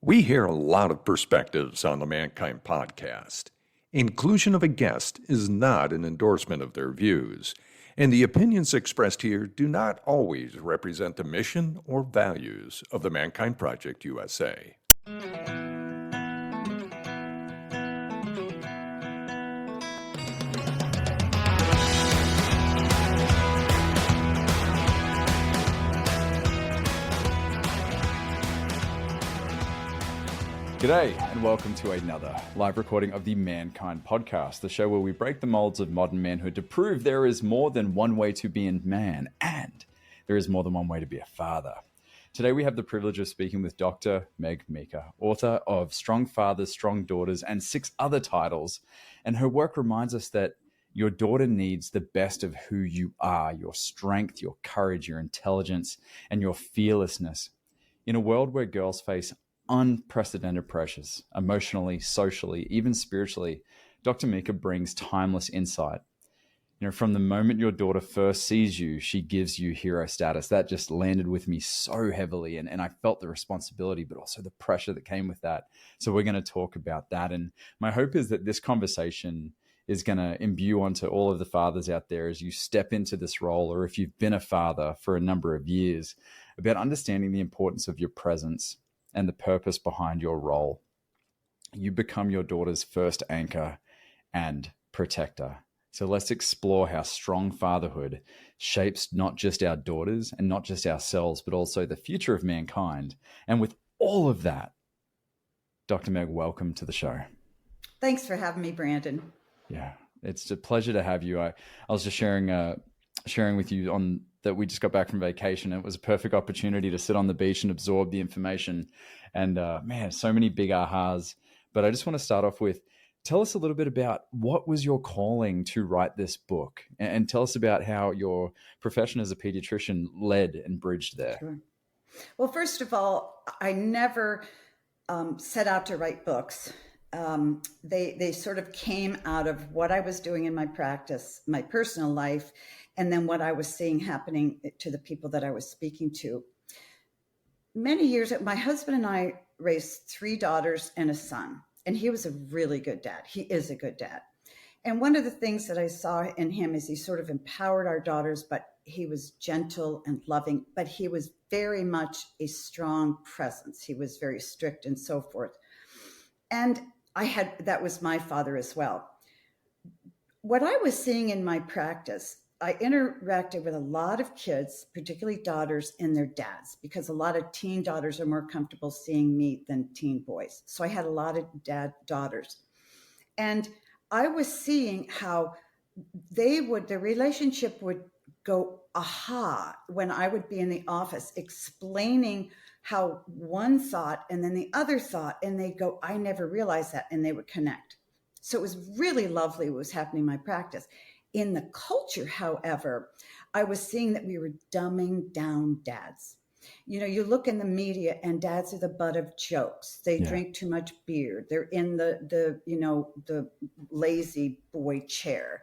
We hear a lot of perspectives on the Mankind podcast. Inclusion of a guest is not an endorsement of their views, and the opinions expressed here do not always represent the mission or values of the Mankind Project USA. G'day, and welcome to another live recording of the Mankind Podcast, the show where we break the molds of modern manhood to prove there is more than one way to be a man, and there is more than one way to be a father. Today we have the privilege of speaking with Dr. Meg Meeker, author of Strong Fathers, Strong Daughters, and 6 other titles, and her work reminds us that your daughter needs the best of who you are, your strength, your courage, your intelligence, and your fearlessness. In a world where girls face unprecedented pressures, emotionally, socially, even spiritually, Dr. Meeker brings timeless insight. From the moment your daughter first sees you, she gives you hero status. That just landed with me so heavily, and I felt the responsibility, but also the pressure that came with that. So we're going to talk about that. And my hope is that this conversation is going to imbue onto all of the fathers out there as you step into this role, or if you've been a father for a number of years, about understanding the importance of your presence and the purpose behind your role. You become your daughter's first anchor and protector. So let's explore how strong fatherhood shapes not just our daughters and not just ourselves, but also the future of mankind. And with all of that, Dr. Meg, welcome to the show. Thanks for having me, Brandon. Yeah, it's a pleasure to have you. I was just sharing with you on that we just got back from vacation. It was a perfect opportunity to sit on the beach and absorb the information. And man, so many big ahas. But I just want to start off with, tell us a little bit about what was your calling to write this book, and tell us about how your profession as a pediatrician led and bridged there. Sure. Well, first of all, I never set out to write books. They sort of came out of what I was doing in my practice, my personal life, and then what I was seeing happening to the people that I was speaking to. Many years, my husband and I raised 3 daughters and a son, and he was a really good dad. He is a good dad. And one of the things that I saw in him is he sort of empowered our daughters, but he was gentle and loving, but he was very much a strong presence. He was very strict and so forth. And that was my father as well. What I was seeing in my practice, I interacted with a lot of kids, particularly daughters and their dads, because a lot of teen daughters are more comfortable seeing me than teen boys. So I had a lot of daughters. And I was seeing how the relationship would go aha when I would be in the office explaining how one thought and then the other thought, and they go, I never realized that, and they would connect. So it was really lovely what was happening in my practice. In the culture, however, I was seeing that we were dumbing down dads. You look in the media and dads are the butt of jokes. They drink too much beer. They're in the lazy boy chair.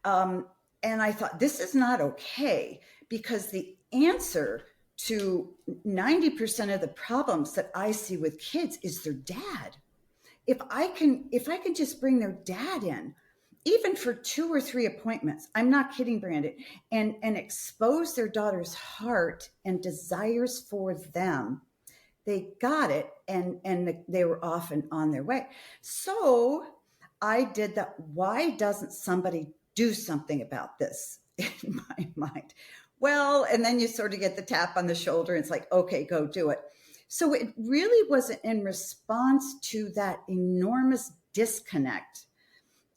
And I thought, this is not okay, because the answer to 90% of the problems that I see with kids is their dad. If I can just bring their dad in, even for 2 or 3 appointments, I'm not kidding, Brandon, and expose their daughter's heart and desires for them, they got it, and they were off and on their way. So I did that. Why doesn't somebody do something about this in my mind? Well, and then you sort of get the tap on the shoulder, and it's like, okay, go do it. So it really wasn't in response to that enormous disconnect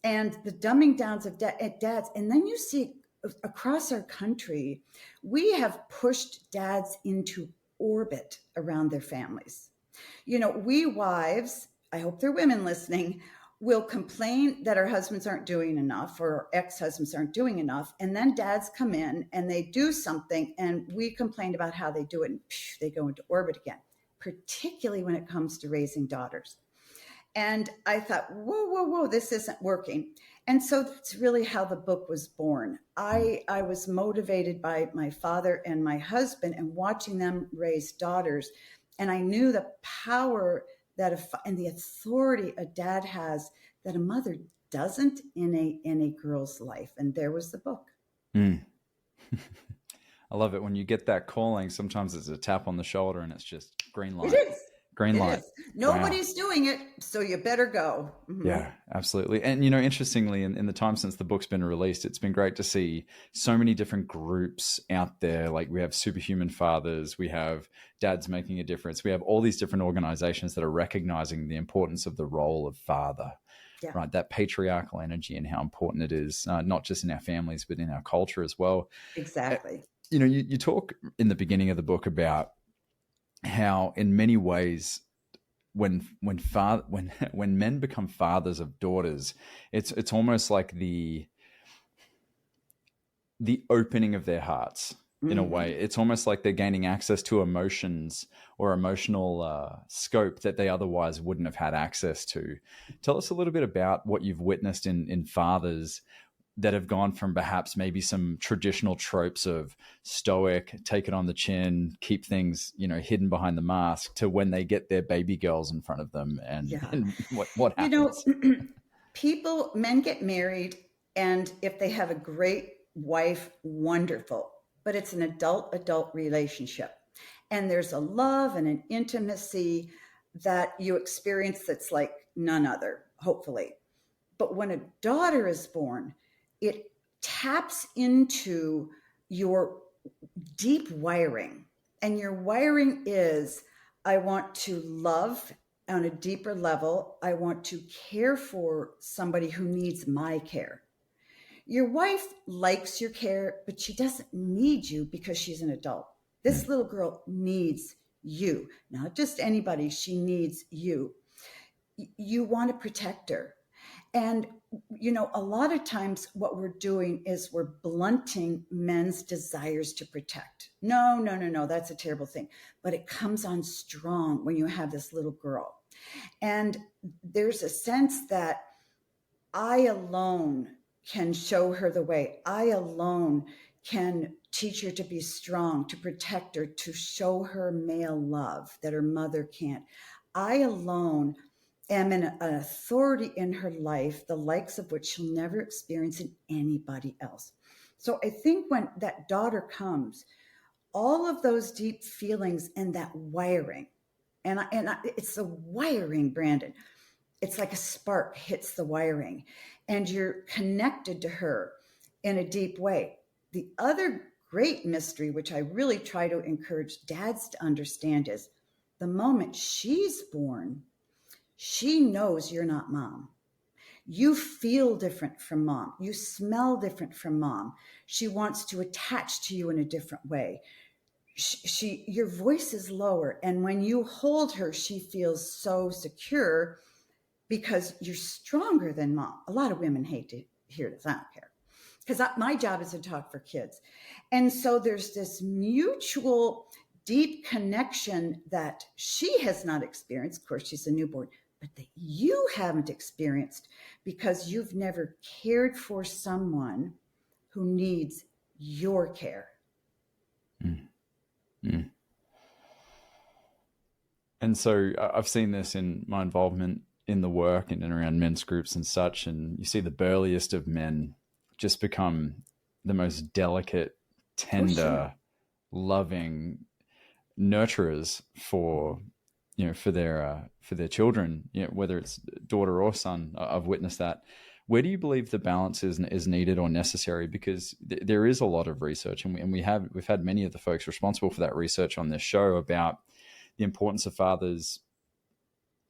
and the dumbing downs of dads. And then you see across our country, we have pushed dads into orbit around their families. We wives, I hope they're women listening, will complain that our husbands aren't doing enough, or our ex-husbands aren't doing enough. And then dads come in and they do something, and we complain about how they do it, and they go into orbit again, particularly when it comes to raising daughters. And I thought, whoa, this isn't working. And so that's really how the book was born. I was motivated by my father and my husband and watching them raise daughters. And I knew the power and the authority a dad has that a mother doesn't in a girl's life. And there was the book. Mm. I love it when you get that calling. Sometimes it's a tap on the shoulder and it's just green light. It is. Green It light. is. Nobody's doing it, so you better go. Mm-hmm. Yeah, absolutely. And, interestingly, in the time since the book's been released, it's been great to see so many different groups out there. Like we have Superhuman Fathers, we have Dads Making a Difference. We have all these different organizations that are recognizing the importance of the role of father, right? That patriarchal energy and how important it is, not just in our families, but in our culture as well. Exactly. You talk in the beginning of the book about how in many ways when men become fathers of daughters, it's almost like the opening of their hearts in a way. It's almost like they're gaining access to emotions or emotional scope that they otherwise wouldn't have had access to. Tell us a little bit about what you've witnessed in fathers that have gone from perhaps maybe some traditional tropes of stoic, take it on the chin, keep things, hidden behind the mask, to when they get their baby girls in front of them and what happens. Men get married, and if they have a great wife, wonderful, but it's an adult relationship. And there's a love and an intimacy that you experience that's like none other, hopefully. But when a daughter is born, it taps into your deep wiring. And your wiring is, I want to love on a deeper level. I want to care for somebody who needs my care. Your wife likes your care, but she doesn't need you because she's an adult. This little girl needs you, not just anybody. She needs you. You want to protect her. And, a lot of times what we're doing is we're blunting men's desires to protect. No, that's a terrible thing. But it comes on strong when you have this little girl. And there's a sense that I alone can show her the way. I alone can teach her to be strong, to protect her, to show her male love that her mother can't. I alone am an authority in her life, the likes of which she'll never experience in anybody else. So I think when that daughter comes, all of those deep feelings and that wiring, and it's the wiring, Brandon. It's like a spark hits the wiring, and you're connected to her in a deep way. The other great mystery, which I really try to encourage dads to understand, is the moment she's born, she knows you're not mom. You feel different from mom. You smell different from mom. She wants to attach to you in a different way. Your voice is lower. And when you hold her, she feels so secure because you're stronger than mom. A lot of women hate to hear this. I don't care. Because my job is to talk for kids. And so there's this mutual deep connection that she has not experienced. Of course, she's a newborn, but that you haven't experienced because you've never cared for someone who needs your care. And so I've seen this in my involvement in the work and around men's groups and such, and you see the burliest of men just become the most delicate, tender, loving nurturers for their children, whether it's daughter or son. I've witnessed that. Where do you believe the balance is needed or necessary? Because there is a lot of research, and we've had many of the folks responsible for that research on this show about the importance of fathers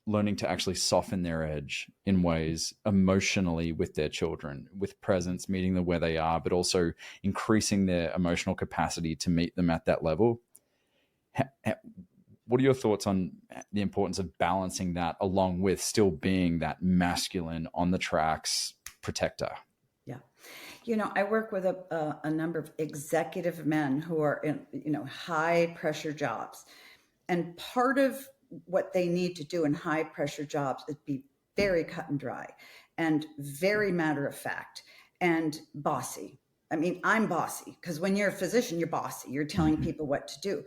learning to actually soften their edge in ways emotionally with their children, with presence, meeting them where they are, but also increasing their emotional capacity to meet them at that level. What are your thoughts on the importance of balancing that along with still being that masculine on the tracks protector? Yeah. I work with a number of executive men who are in, high pressure jobs. And part of what they need to do in high pressure jobs is be very cut and dry and very matter of fact and bossy. I mean, I'm bossy because when you're a physician, you're bossy. You're telling people what to do.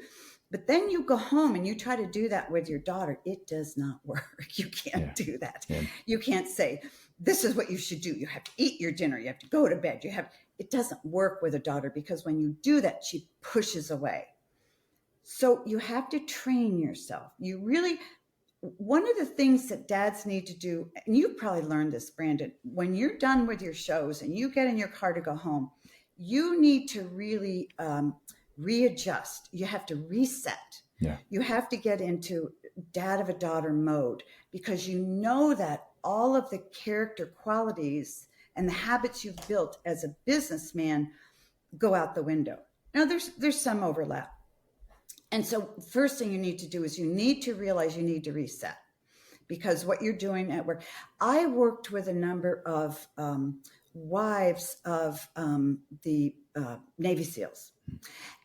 But then you go home and you try to do that with your daughter. It does not work. You can't do that. Yeah. You can't say, this is what you should do. You have to eat your dinner. You have to go to bed. It doesn't work with a daughter, because when you do that, she pushes away. So you have to train yourself. One of the things that dads need to do, and you've probably learned this, Brandon, when you're done with your shows and you get in your car to go home, you need to really readjust. You have to reset. Yeah. You have to get into dad of a daughter mode, because you know that all of the character qualities and the habits you've built as a businessman go out the window. Now, there's some overlap. And so first thing you need to do is you need to realize you need to reset, because what you're doing at work. I worked with a number of wives of the Navy SEALs.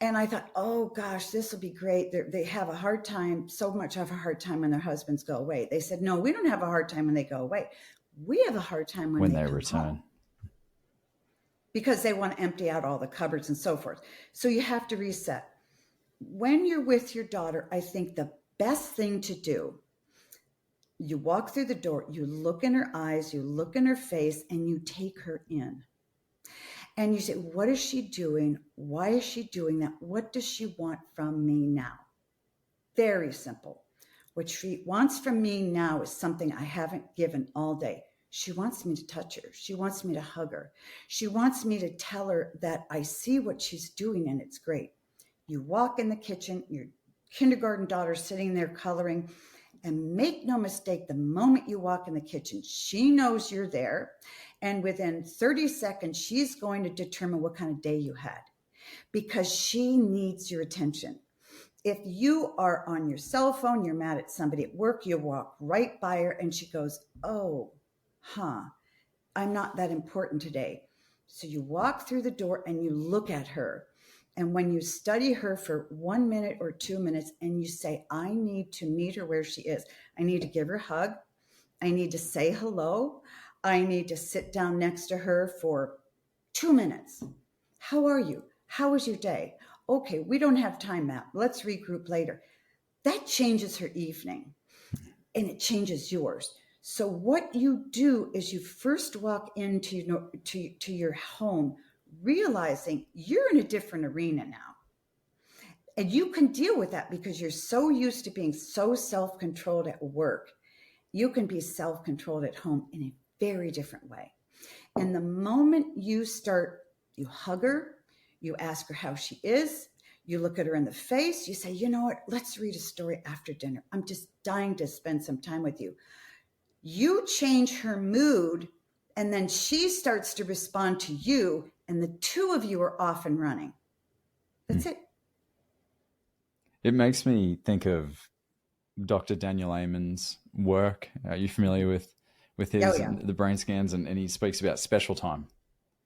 And I thought, oh gosh, this will be great. They have a hard time, so much of a hard time when their husbands go away. They said, no, we don't have a hard time when they go away. We have a hard time when they return home, because they want to empty out all the cupboards and so forth. So you have to reset. When you're with your daughter, I think the best thing to do, you walk through the door, you look in her eyes, you look in her face, and you take her in. And you say, what is she doing? Why is she doing that? What does she want from me now? Very simple. What she wants from me now is something I haven't given all day. She wants me to touch her. She wants me to hug her. She wants me to tell her that I see what she's doing and it's great. You walk in the kitchen, your kindergarten daughter's sitting there coloring, and make no mistake, the moment you walk in the kitchen, she knows you're there. And within 30 seconds, she's going to determine what kind of day you had, because she needs your attention. If you are on your cell phone, you're mad at somebody at work, you walk right by her and she goes, oh, I'm not that important today. So you walk through the door and you look at her. And when you study her for 1 minute or 2 minutes and you say, I need to meet her where she is. I need to give her a hug. I need to say hello. I need to sit down next to her for 2 minutes. How are you? How was your day? Okay, we don't have time, Matt. Let's regroup later. That changes her evening and it changes yours. So what you do is you first walk into your home realizing you're in a different arena now. And you can deal with that because you're so used to being so self-controlled at work. You can be self-controlled at home in a very different way. And the moment you hug her, you ask her how she is, you look at her in the face, you say, you know what, let's read a story after dinner. I'm just dying to spend some time with you. You change her mood, and then she starts to respond to you, and the two of you are off and running. That's it. It makes me think of Dr. Daniel Amen's work. Are you familiar with his the brain scans? And he speaks about special time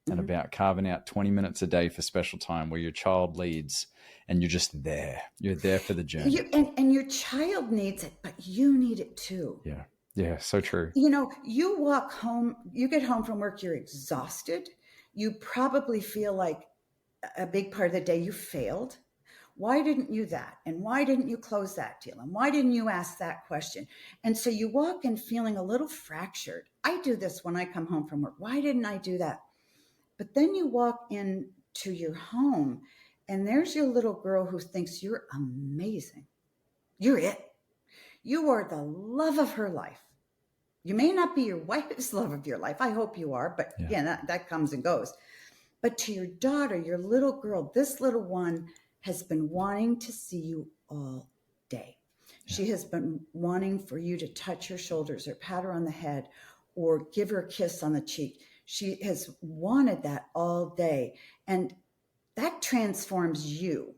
and about carving out 20 minutes a day for special time where your child leads and you're just there. You're there for the journey. And your child needs it, but you need it too. Yeah. Yeah, so true. You know, you walk home, you get home from work, you're exhausted. You probably feel like a big part of the day you failed. Why didn't you that? And why didn't you close that deal? And why didn't you ask that question? And so you walk in feeling a little fractured. I do this when I come home from work. Why didn't I do that? But then you walk into your home and there's your little girl who thinks you're amazing. You're it. You are the love of her life. You may not be your wife's love of your life. I hope you are, but again, that comes and goes. But to your daughter, your little girl, this little one has been wanting to see you all day. Yeah. She has been wanting for you to touch her shoulders or pat her on the head or give her a kiss on the cheek. She has wanted that all day. And that transforms you.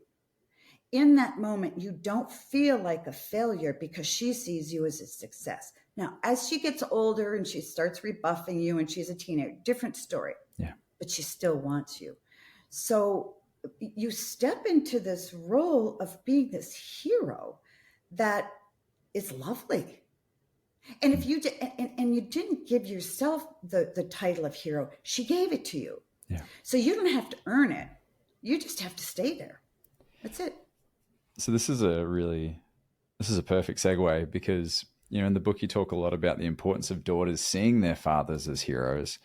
In that moment, you don't feel like a failure because she sees you as a success. Now, as she gets older and she starts rebuffing you and she's a teenager, different story. Yeah. But she still wants you. So you step into this role of being this hero that is lovely. And if you and you didn't give yourself the title of hero, she gave it to you. Yeah. So you don't have to earn it. You just have to stay there. That's it. So this is a perfect segue because, in the book you talk a lot about the importance of daughters seeing their fathers as heroes.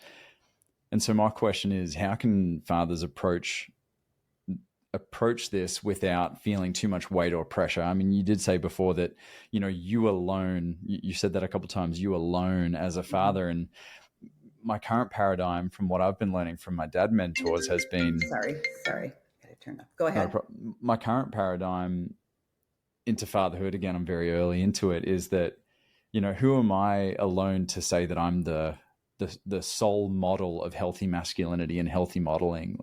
And so my question is, how can fathers approach this without feeling too much weight or pressure? I mean, you did say before that, you alone, you said that a couple of times, you alone as a father. And my current paradigm from what I've been learning from my dad mentors has been... Sorry. Gotta turn up. Go ahead. My current paradigm into fatherhood, again, I'm very early into it, is that, who am I alone to say that I'm the sole model of healthy masculinity and healthy modeling?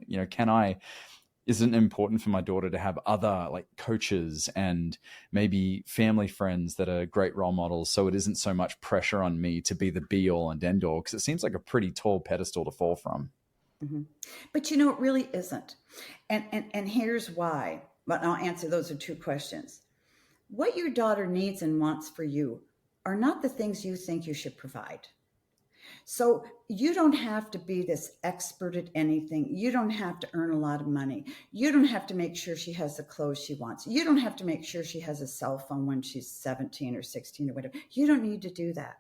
Isn't it important for my daughter to have other like coaches and maybe family friends that are great role models, so it isn't so much pressure on me to be the be all and end all? Because it seems like a pretty tall pedestal to fall from. Mm-hmm. But it really isn't. And here's why. But I'll answer those are two questions. What your daughter needs and wants for you are not the things you think you should provide. So you don't have to be this expert at anything. You don't have to earn a lot of money. You don't have to make sure she has the clothes she wants. You don't have to make sure she has a cell phone when she's 17 or 16 or whatever. You don't need to do that.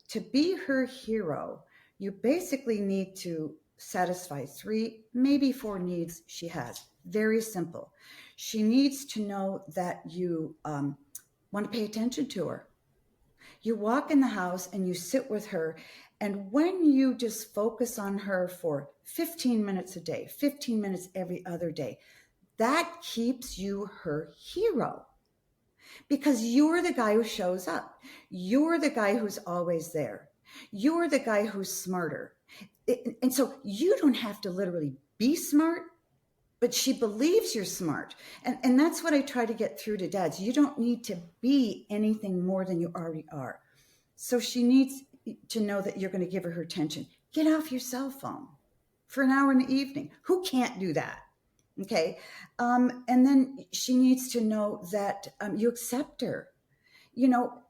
To be her hero, you basically need to satisfy 3, maybe 4 needs she has. Very simple. She needs to know that you want to pay attention to her. You walk in the house and you sit with her, and when you just focus on her for 15 minutes a day, 15 minutes every other day, that keeps you her hero. Because you're the guy who shows up. You're the guy who's always there. You're the guy who's smarter. And so you don't have to literally be smart, but she believes you're smart. And that's what I try to get through to dads. You don't need to be anything more than you already are. So she needs to know that you're going to give her attention. Get off your cell phone for an hour in the evening. Who can't do that? Okay. And then she needs to know that you accept her.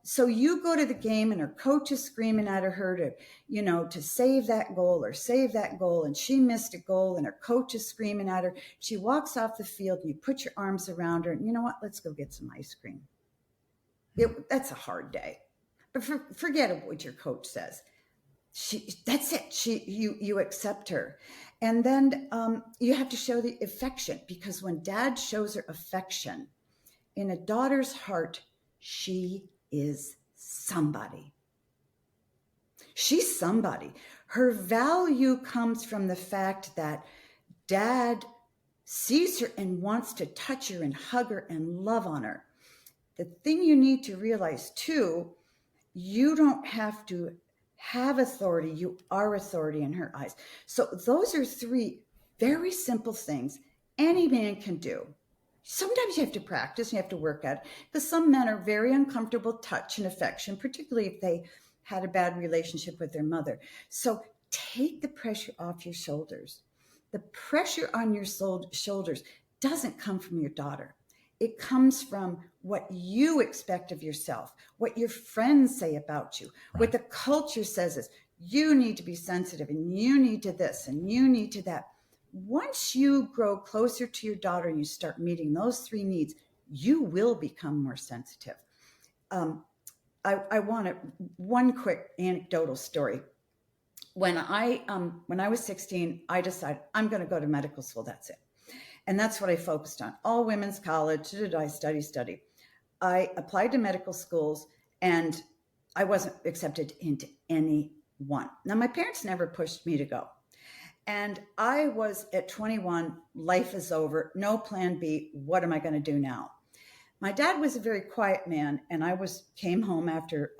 So you go to the game and her coach is screaming at her to save that goal, and she missed a goal and her coach is screaming at her. She walks off the field and you put your arms around her and you know what? Let's go get some ice cream. That's a hard day, but forget what your coach says. That's it. You accept her. And then you have to show the affection, because when dad shows her affection in a daughter's heart, she is somebody. She's somebody. Her value comes from the fact that dad sees her and wants to touch her and hug her and love on her. The thing you need to realize too, you don't have to have authority. You are authority in her eyes. So those are 3 very simple things any man can do. Sometimes you have to practice, you have to work at it, because some men are very uncomfortable with touch and affection, particularly if they had a bad relationship with their mother. So take the pressure off your shoulders. The pressure on your shoulders doesn't come from your daughter. It comes from what you expect of yourself, what your friends say about you, right. What the culture says is you need to be sensitive and you need to this and you need to that. Once you grow closer to your daughter and you start meeting those 3 needs, you will become more sensitive. I want one quick anecdotal story. When I was 16, I decided I'm going to go to medical school. That's it. And that's what I focused on. All women's college. Did I study? I applied to medical schools and I wasn't accepted into any one. Now, my parents never pushed me to go. And I was at 21, life is over, no plan B. What am I going to do now? My dad was a very quiet man, and I came home after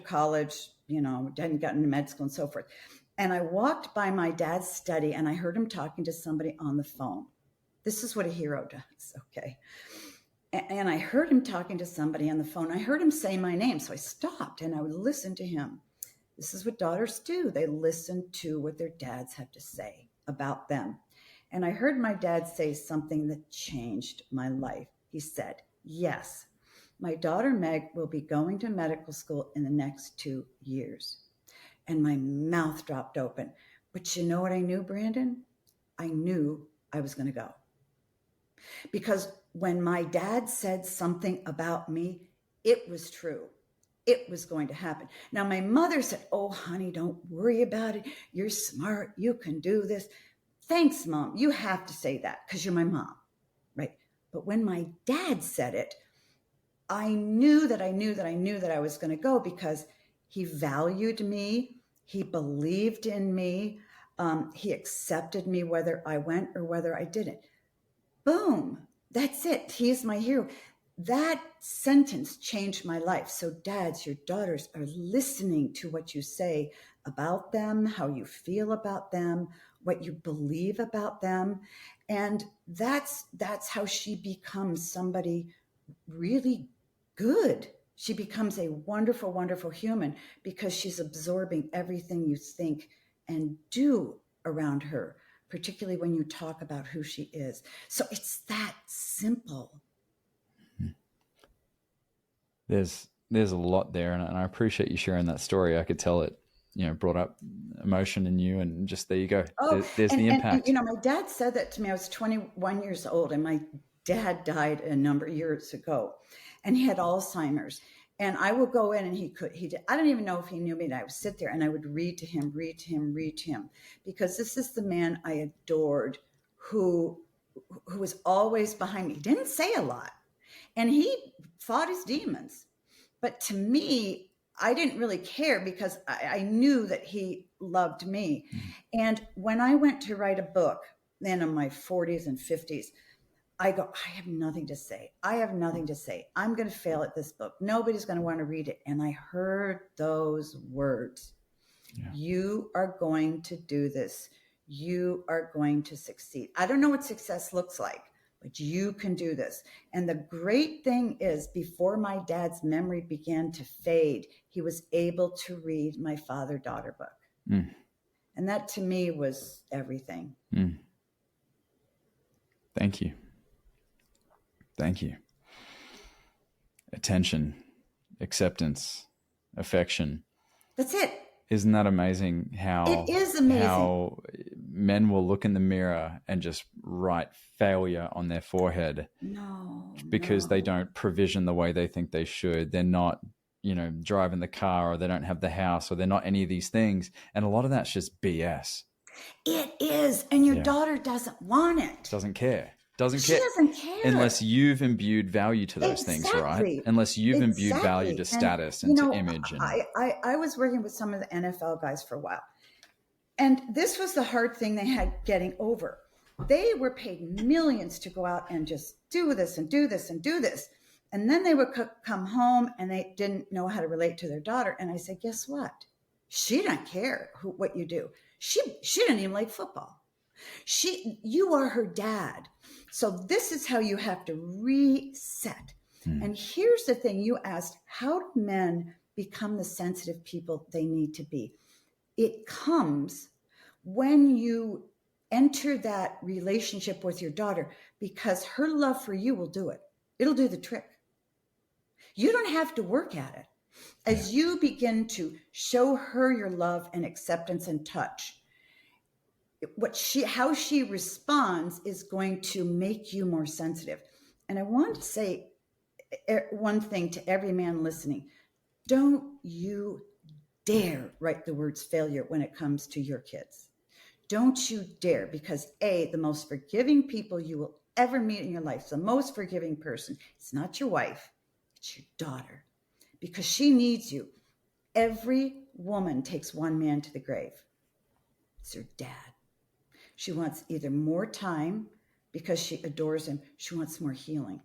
college, hadn't gotten to med school and so forth. And I walked by my dad's study and I heard him talking to somebody on the phone. This is what a hero does, okay? And I heard him talking to somebody on the phone. I heard him say my name, so I stopped and I would listen to him. This is what daughters do. They listen to what their dads have to say about them. And I heard my dad say something that changed my life. He said, yes, my daughter Meg will be going to medical school in the next 2 years. And my mouth dropped open. But you know what I knew, Brandon? I knew I was going to go. Because when my dad said something about me, it was true. It was going to happen. Now, my mother said, oh, honey, don't worry about it. You're smart. You can do this. Thanks, Mom. You have to say that because you're my mom, right? But when my dad said it, I knew that I was going to go because he valued me. He believed in me. He accepted me whether I went or whether I didn't. Boom. That's it. He's my hero. That sentence changed my life. So dads, your daughters are listening to what you say about them, how you feel about them, what you believe about them. And that's how she becomes somebody really good. She becomes a wonderful, wonderful human because she's absorbing everything you think and do around her, particularly when you talk about who she is. So it's that simple. There's a lot there, and I appreciate you sharing that story. I could tell it, brought up emotion in you, and just there you go. Oh, there's the impact. And, my dad said that to me. I was 21 years old, and my dad died a number of years ago, and he had Alzheimer's. And I would go in, and I don't even know if he knew me. And I would sit there, and I would read to him, because this is the man I adored, who was always behind me. He didn't say a lot, and he fought his demons. But to me, I didn't really care because I knew that he loved me. And when I went to write a book, then in my 40s and 50s, I go, I have nothing to say. I'm going to fail at this book. Nobody's going to want to read it. And I heard those words. Yeah. You are going to do this. You are going to succeed. I don't know what success looks like, but you can do this. And the great thing is, before my dad's memory began to fade, he was able to read my father-daughter book. Mm. And that to me was everything. Mm. Thank you. Attention, acceptance, affection. That's it. Isn't that amazing how it is amazing how men will look in the mirror and just write failure on their forehead because they don't provision the way they think they should. They're not, driving the car, or they don't have the house, or they're not any of these things. And a lot of that's just BS. It is. And your daughter doesn't want it. Doesn't care. She doesn't care. Unless you've imbued value to those things, right? Unless you've imbued value to status and to image. And I was working with some of the NFL guys for a while. And this was the hard thing they had getting over. They were paid millions to go out and just do this and do this and do this. And then they would come home and they didn't know how to relate to their daughter. And I said, guess what? She doesn't care what you do. She didn't even like football. You are her dad. So this is how you have to reset. And here's the thing you asked, how do men become the sensitive people they need to be? It comes when you enter that relationship with your daughter, because her love for you will do it. It'll do the trick. You don't have to work at it. As you begin to show her your love and acceptance and touch, how she responds is going to make you more sensitive. And I want to say one thing to every man listening. Don't you dare write the words failure when it comes to your kids. Don't you dare, because the most forgiving people you will ever meet in your life, the most forgiving person, it's not your wife, it's your daughter, because she needs you. Every woman takes one man to the grave. It's her dad. She wants either more time because she adores him. She wants more healing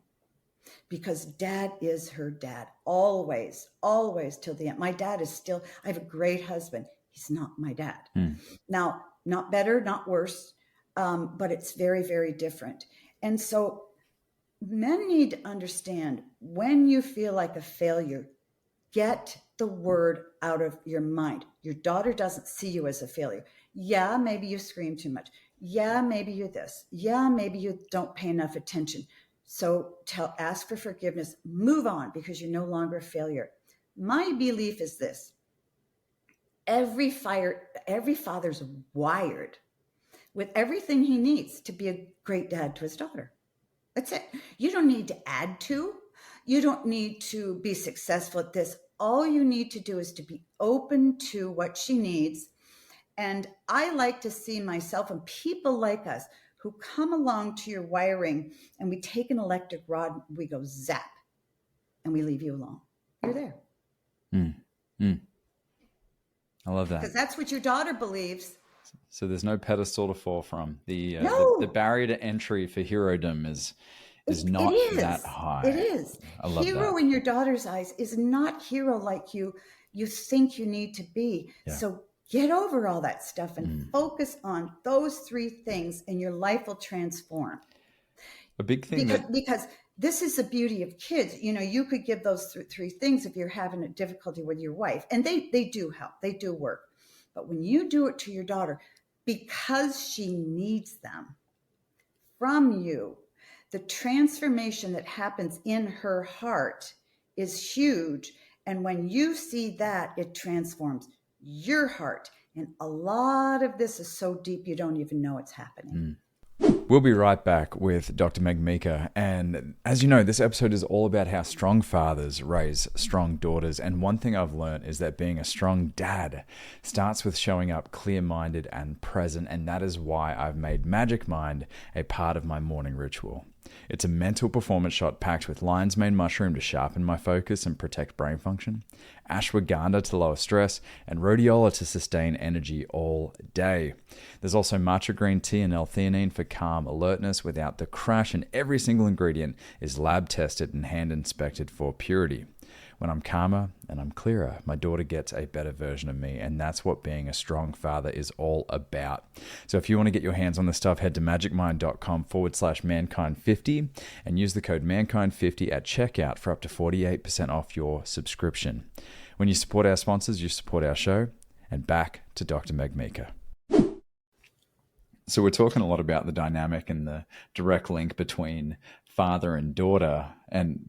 because dad is her dad. Always, always till the end. My dad is still, I have a great husband. He's not my dad. Now, not better, not worse, but it's very, very different. And so men need to understand, when you feel like a failure, get the word out of your mind. Your daughter doesn't see you as a failure. Yeah, maybe you scream too much. Yeah, maybe you're this. Yeah, maybe you don't pay enough attention. So ask for forgiveness, move on, because you're no longer a failure. My belief is this. Every father's wired with everything he needs to be a great dad to his daughter. That's it. You don't need to add to. You don't need to be successful at this. All you need to do is to be open to what she needs. And I like to see myself and people like us who come along to your wiring, and we take an electric rod, we go zap, and we leave you alone. You're there. I love that. Because that's what your daughter believes. So there's no pedestal to fall from. The barrier to entry for herodom is not that high. It is. I love hero that. in your daughter's eyes is not hero like you think you need to be. Yeah. So get over all that stuff and focus on those 3 things, and your life will transform. A big thing because this is the beauty of kids. You know, you could give those 3 things if you're having a difficulty with your wife, and they do help. They do work. But when you do it to your daughter, because she needs them from you, the transformation that happens in her heart is huge. And when you see that, it transforms your heart. And a lot of this is so deep, you don't even know it's happening. We'll be right back with Dr. Meg Meeker. And as you know, this episode is all about how strong fathers raise strong daughters. And one thing I've learned is that being a strong dad starts with showing up clear-minded and present. And that is why I've made Magic Mind a part of my morning ritual. It's a mental performance shot packed with lion's mane mushroom to sharpen my focus and protect brain function, ashwagandha to lower stress, and rhodiola to sustain energy all day. There's also matcha green tea and L-theanine for calm alertness without the crash, and every single ingredient is lab tested and hand inspected for purity. When I'm calmer and I'm clearer, my daughter gets a better version of me, and that's what being a strong father is all about. So if you want to get your hands on this stuff, head to magicmind.com/mankind50 and use the code mankind50 at checkout for up to 48% off your subscription. When you support our sponsors, you support our show. And back to Dr. Meg Meeker. So we're talking a lot about the dynamic and the direct link between father and daughter,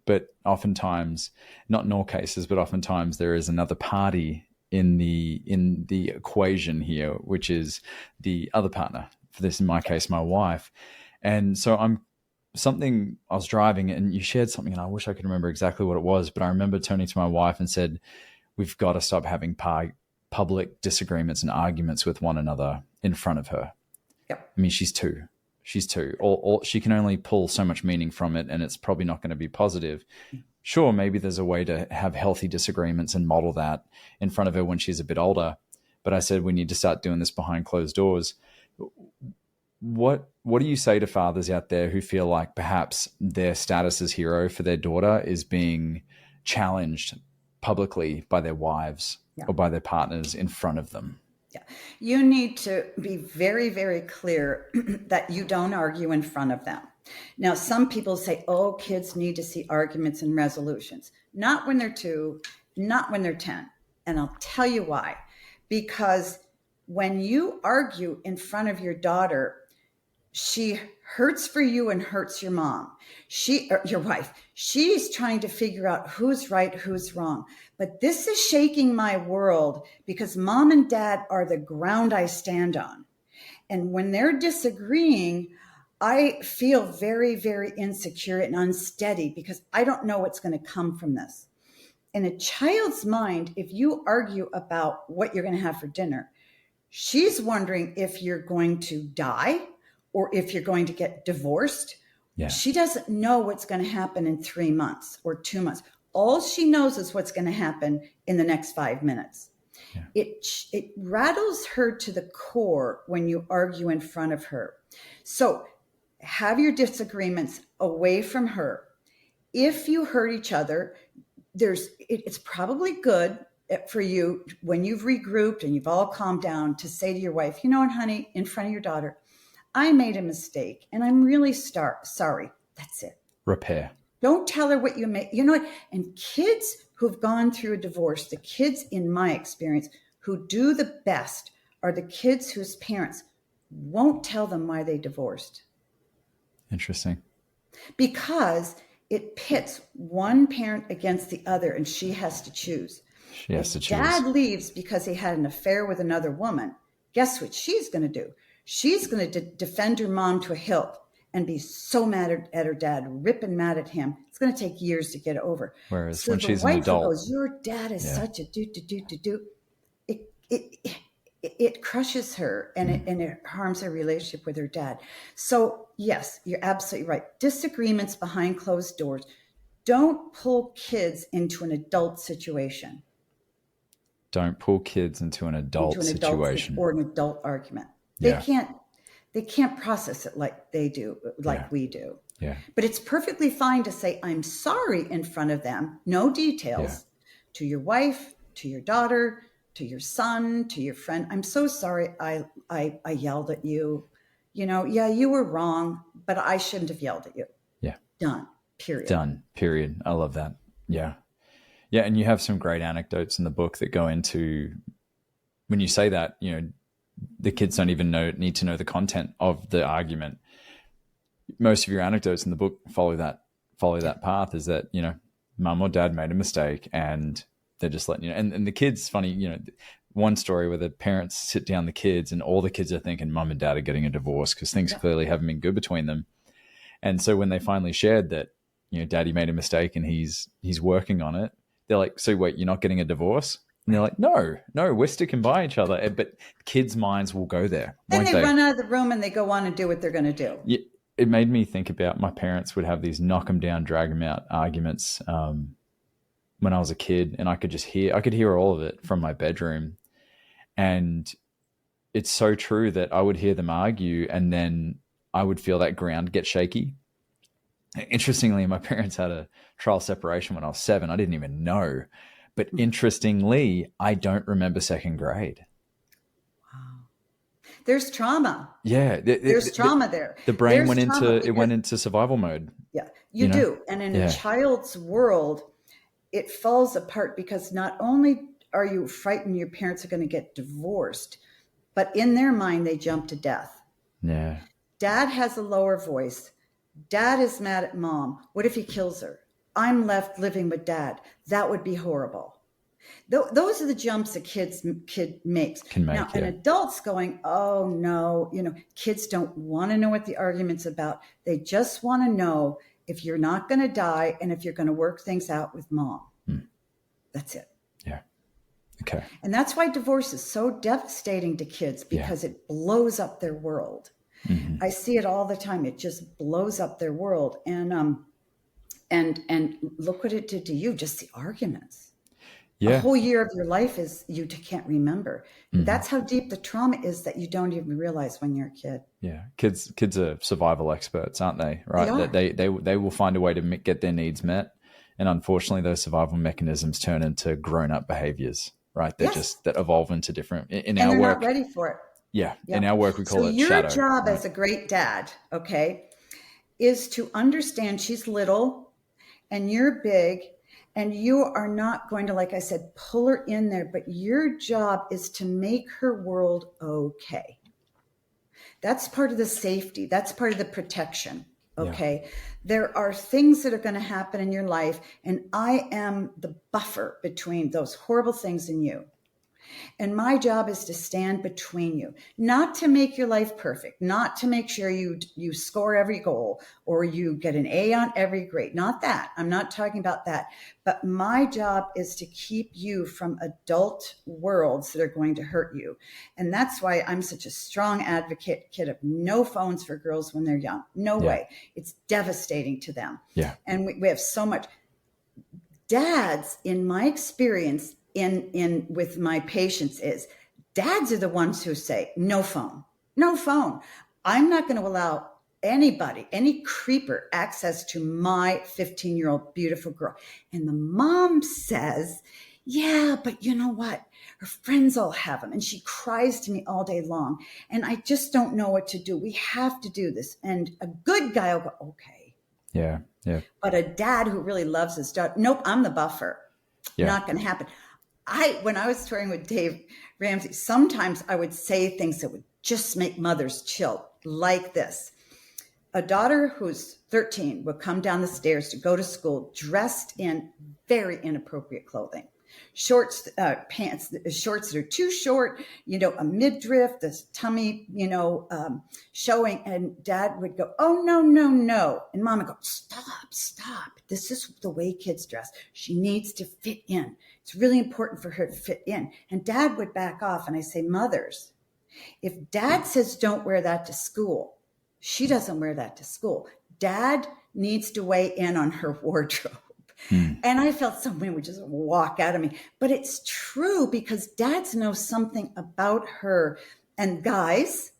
but oftentimes, not in all cases, but oftentimes there is another party in the equation here, which is the other partner. For this, in my case, my wife. And so I was driving and you shared something, and I wish I could remember exactly what it was, but I remember turning to my wife and said, we've got to stop having public disagreements and arguments with one another in front of her. Yep. I mean, she's two. She can only pull so much meaning from it, and it's probably not going to be positive. Sure, maybe there's a way to have healthy disagreements and model that in front of her when she's a bit older. But I said we need to start doing this behind closed doors. What do you say to fathers out there who feel like perhaps their status as hero for their daughter is being challenged publicly by their wives or by their partners in front of them? Yeah. You need to be very, very clear that you don't argue in front of them. Now, some people say, oh, kids need to see arguments and resolutions. Not when they're 2, not when they're 10. And I'll tell you why. Because when you argue in front of your daughter, she hurts for you and hurts your mom. Your wife. She's trying to figure out who's right, who's wrong. But this is shaking my world because mom and dad are the ground I stand on. And when they're disagreeing, I feel very, very insecure and unsteady because I don't know what's going to come from this. In a child's mind, if you argue about what you're going to have for dinner, she's wondering if you're going to die or if you're going to get divorced. Yeah. She doesn't know what's going to happen in 3 months or 2 months. All she knows is what's going to happen in the next 5 minutes. Yeah. It rattles her to the core when you argue in front of her. So have your disagreements away from her. If you hurt each other, it's probably good for you when you've regrouped and you've all calmed down to say to your wife, you know what, honey, in front of your daughter, I made a mistake and I'm really sorry. That's it. Repair. Don't tell her what you made. You know what? And kids who've gone through a divorce, the kids in my experience who do the best are the kids whose parents won't tell them why they divorced. Interesting. Because it pits one parent against the other and she has to choose. Dad leaves because he had an affair with another woman. Guess what she's going to do? She's going to defend her mom to a hilt. and be so mad at her dad, ripping mad at him. It's going to take years to get over. Whereas So when the she's an wife who adult, goes, your dad is such a do. It crushes her, and it harms her relationship with her dad. So yes, you're absolutely right. Disagreements behind closed doors. Don't pull kids into an adult situation. don't pull kids into an adult situation or an adult argument. Yeah. They can't process it like they do, like we do. Yeah. But it's perfectly fine to say, I'm sorry in front of them, no details, to your wife, to your daughter, to your son, to your friend. I'm so sorry I yelled at you. You know, yeah, you were wrong, but I shouldn't have yelled at you. Yeah. Done. Period. Done. Period. I love that. Yeah. Yeah. And you have some great anecdotes in the book that go into when you say that, you know, the kids don't even need to know the content of the argument. Most of your anecdotes in the book follow that path, is that, you know, mum or dad made a mistake and they're just letting you know. And the kids, funny, you know, one story where the parents sit down the kids and all the kids are thinking mum and dad are getting a divorce because things clearly haven't been good between them. And so when they finally shared that, you know, daddy made a mistake and he's working on it, they're like, so wait, you're not getting a divorce? And they're like, no, we're sticking by each other. But kids' minds will go there. Then they run out of the room and they go on and do what they're going to do. Yeah, it made me think about my parents would have these knock them down, drag them out arguments when I was a kid, and I could hear all of it from my bedroom. And it's so true that I would hear them argue and then I would feel that ground get shaky. Interestingly, my parents had a trial separation when I was 7. I didn't even know. But interestingly, I don't remember second grade. Wow. There's trauma. Yeah. There's trauma there. The brain went into survival mode. Yeah, you do. And in a child's world, it falls apart because not only are you frightened your parents are going to get divorced, but in their mind, they jump to death. Yeah. Dad has a lower voice. Dad is mad at mom. What if he kills her? I'm left living with dad. That would be horrible. Those are the jumps a kid makes. Now, an adult's going, oh no, you know, kids don't want to know what the argument's about. They just want to know if you're not going to die and if you're going to work things out with mom. That's it. Yeah. Okay. And that's why divorce is so devastating to kids, because it blows up their world. Mm-hmm. I see it all the time. It just blows up their world. And look what it did to you, just the arguments. Yeah. A whole year of your life is you can't remember. Mm-hmm. That's how deep the trauma is that you don't even realize when you're a kid. Yeah. Kids are survival experts, aren't they? Right. They will find a way to get their needs met. And unfortunately, those survival mechanisms turn into grown-up behaviors, right? They're that evolve into different, in our work. They're not ready for it. Yeah. In our work, we call it shadow. So your job as a great dad, okay, is to understand she's little and you're big, and you are not going to, like I said, pull her in there, but your job is to make her world okay. That's part of the safety. That's part of the protection. Okay. Yeah. There are things that are going to happen in your life, and I am the buffer between those horrible things and you. And my job is to stand between you, not to make your life perfect, not to make sure you score every goal or you get an A on every grade. Not that. I'm not talking about that. But my job is to keep you from adult worlds that are going to hurt you. And that's why I'm such a strong advocate, kid, of no phones for girls when they're young. No way. It's devastating to them. Yeah. And we have so much. Dads, in my experience, in with my patients, is dads are the ones who say no phone. I'm not going to allow anybody, any creeper, access to my 15-year-old beautiful girl. And the mom says, yeah, but you know what? Her friends all have them. And she cries to me all day long. And I just don't know what to do. We have to do this. And a good guy will go, okay. Yeah. But a dad who really loves his daughter, nope, I'm the buffer. Yeah. Not going to happen. When I was touring with Dave Ramsey, sometimes I would say things that would just make mothers chill, like this. A daughter who's 13 would come down the stairs to go to school dressed in very inappropriate clothing. shorts, pants, shorts that are too short, a midriff, this tummy, showing. And Dad would go, oh, no, no, no. And Mom would go, stop. This is the way kids dress. She needs to fit in. It's really important for her to fit in. And Dad would back off. And I say, mothers, if Dad says don't wear that to school, she doesn't wear that to school. Dad needs to weigh in on her wardrobe. And I felt someone would just walk out of me. But it's true, because dads know something about her. And guys,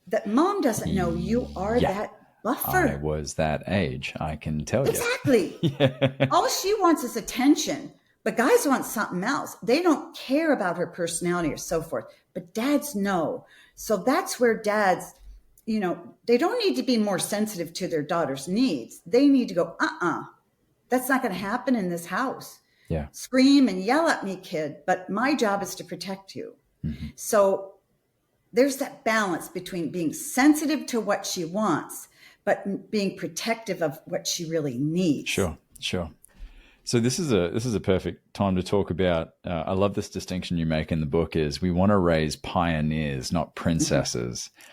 that Mom doesn't know. You are that buffer. I was that age, I can tell you. Exactly. Yeah. All she wants is attention. But guys want something else. They don't care about her personality or so forth. But dads know. So that's where dads, they don't need to be more sensitive to their daughter's needs. They need to go, that's not going to happen in this house. Yeah. Scream and yell at me, kid, but my job is to protect you. Mm-hmm. So there's that balance between being sensitive to what she wants, but being protective of what she really needs. Sure. So this is a perfect time to talk about, I love this distinction you make in the book, is we want to raise pioneers, not princesses. Mm-hmm.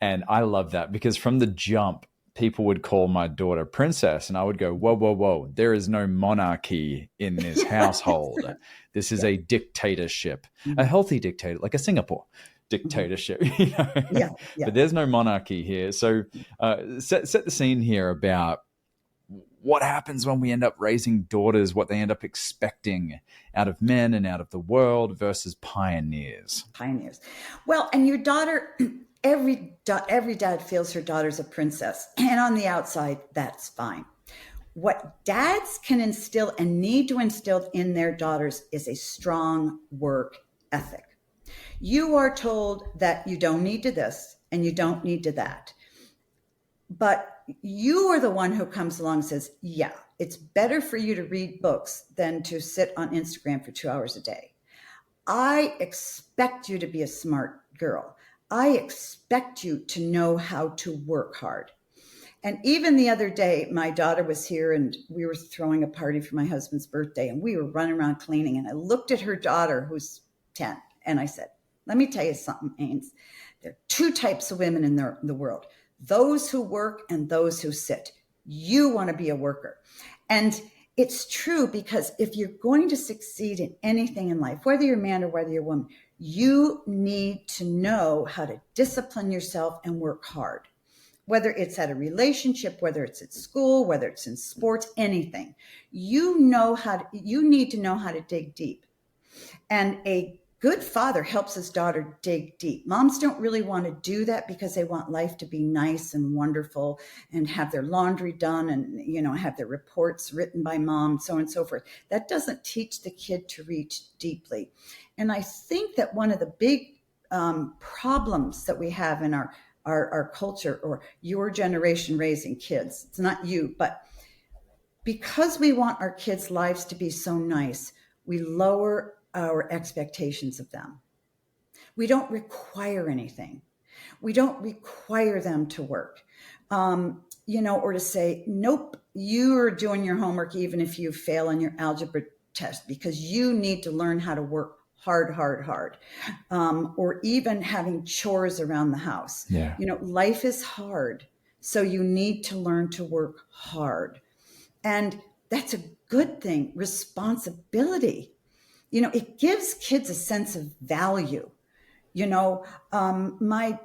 And I love that, because from the jump, people would call my daughter princess, and I would go, whoa. There is no monarchy in this household. This is a dictatorship, a healthy dictator, like a Singapore dictatorship. But there's no monarchy here. So set the scene here about what happens when we end up raising daughters, what they end up expecting out of men and out of the world versus pioneers. Well, and your daughter... Every dad feels her daughter's a princess, and on the outside, that's fine. What dads can instill and need to instill in their daughters is a strong work ethic. You are told that you don't need to this and you don't need to that. But you are the one who comes along and says, yeah, it's better for you to read books than to sit on Instagram for 2 hours a day. I expect you to be a smart girl. I expect you to know how to work hard. And even the other day, my daughter was here and we were throwing a party for my husband's birthday, and we were running around cleaning. And I looked at her daughter, who's 10, and I said, let me tell you something, Ains. There are two types of women in the world, those who work and those who sit. You want to be a worker. And it's true, because if you're going to succeed in anything in life, whether you're a man or whether you're a woman, you need to know how to discipline yourself and work hard, whether it's at a relationship, whether it's at school, whether it's in sports, anything. You need to know how to dig deep. And a good father helps his daughter dig deep. Moms don't really want to do that because they want life to be nice and wonderful and have their laundry done and, have their reports written by mom, so on and so forth. That doesn't teach the kid to reach deeply. And I think that one of the big problems that we have in our culture, or your generation raising kids, it's not you, but because we want our kids' lives to be so nice, we lower our expectations of them. We don't require anything. We don't require them to work, or to say, nope, you are doing your homework even if you fail on your algebra test, because you need to learn how to work hard, or even having chores around the house. Yeah. Life is hard, so you need to learn to work hard. And that's a good thing. Responsibility. It gives kids a sense of value. My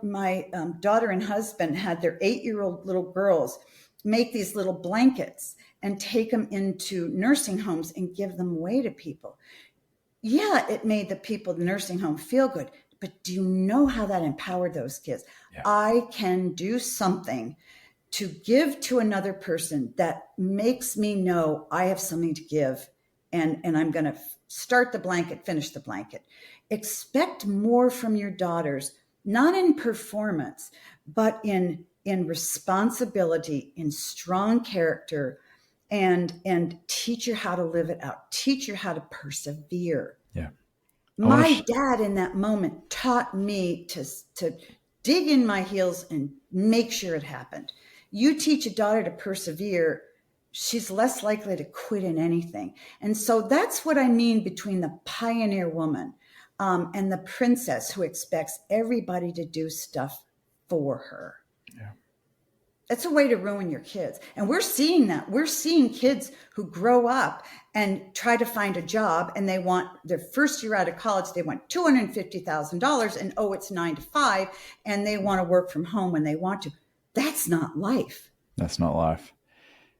daughter and husband had their 8-year-old little girls make these little blankets and take them into nursing homes and give them away to people. Yeah, it made the people at the nursing home feel good, but do you know how that empowered those kids? Yeah. I can do something to give to another person that makes me know I have something to give, and I'm going to start the blanket, finish the blanket. Expect more from your daughters, not in performance, but in responsibility, in strong character, and teach her how to live it out. Teach her how to persevere. Yeah. My dad in that moment taught me to dig in my heels and make sure it happened. You teach a daughter to persevere, she's less likely to quit in anything. And so that's what I mean between the pioneer woman and the princess who expects everybody to do stuff for her. Yeah. That's a way to ruin your kids. And we're seeing that. We're seeing kids who grow up and try to find a job, and they want their first year out of college, they want $250,000, and it's 9 to 5, and they want to work from home when they want to. That's not life. That's not life.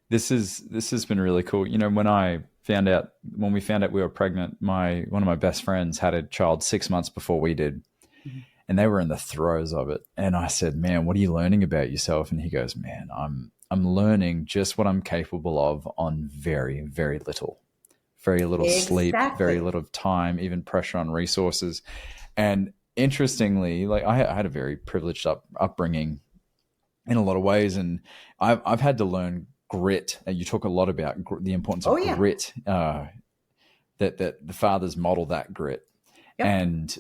This has been really cool. You know, when we found out we were pregnant, one of my best friends had a child 6 months before we did. Mm-hmm. And they were in the throes of it. And I said, man, what are you learning about yourself? And he goes, man, I'm learning just what I'm capable of on very, very little sleep, very little time, even pressure on resources. And interestingly, like I had a very privileged upbringing in a lot of ways. And I've had to learn grit. And you talk a lot about the importance of grit, that the fathers model that grit. Yep. And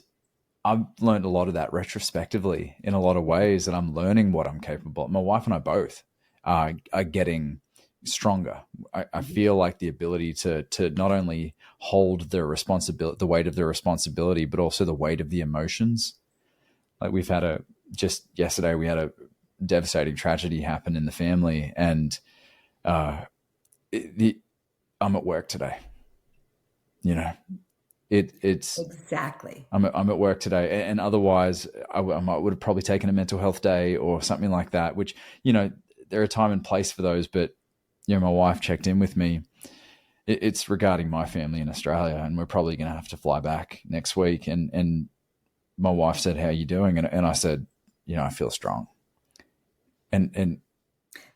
I've learned a lot of that retrospectively in a lot of ways, that I'm learning what I'm capable of. My wife and I both are getting stronger. I feel like the ability to not only hold the weight of the responsibility, but also the weight of the emotions. Like just yesterday, we had a devastating tragedy happen in the family, and I'm at work today. You know, it's exactly. I'm at work today, and otherwise I would have probably taken a mental health day or something like that, which, you know, there are time and place for those. But, you know, my wife checked in with me. It's regarding my family in Australia, and we're probably going to have to fly back next week. And my wife said, "How are you doing?" And I said, "You know, I feel strong." And